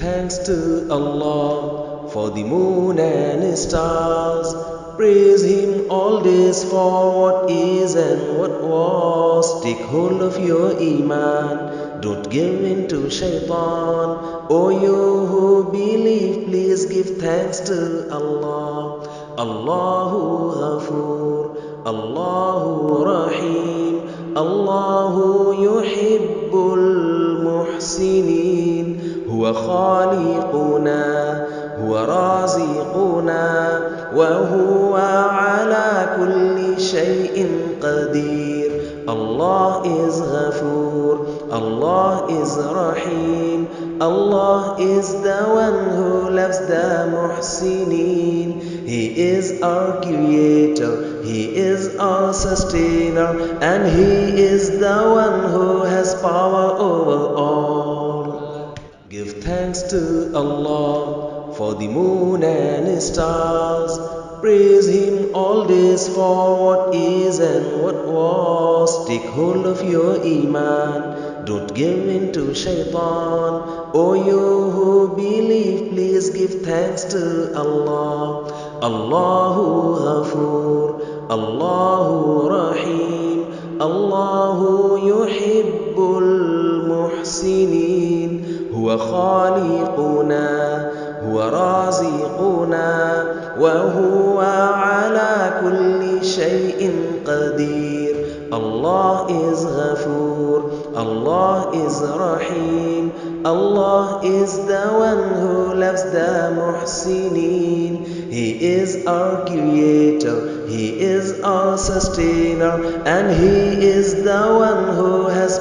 thanks to Allah for the moon and stars. Praise Him all days for what is and what was. Take hold of your Iman, don't give in to Shaitan. O you who believe, please give thanks to Allah. Allahu Ghafoor, Allahu Rahim, Allahu Yuhibbul Muhsinin. هو خالقنا هو رازقنا وهو على كل شيء قدير. Allah is Ghafoor, Allah is Rahim, Allah is the one who loves the Muhsinin. He is our Creator, He is our Sustainer, and He is the one who has power over all. Give thanks to Allah for the moon and stars. Praise Him all days for what is and what was. Take hold of your Iman, don't give in to Shaitan. O you who believe, please give thanks to Allah. Allahu Ghafoor, Allahu Rahim, Allahu Yuhibbul Muhsinin. هو خالقنا هو رازقنا وهو على كل شيء قدير. Allah is Ghafoor, Allah is Rahim, Allah is the one who loves the Muhsinin. He is our Creator, He is our Sustainer, and He is the one who has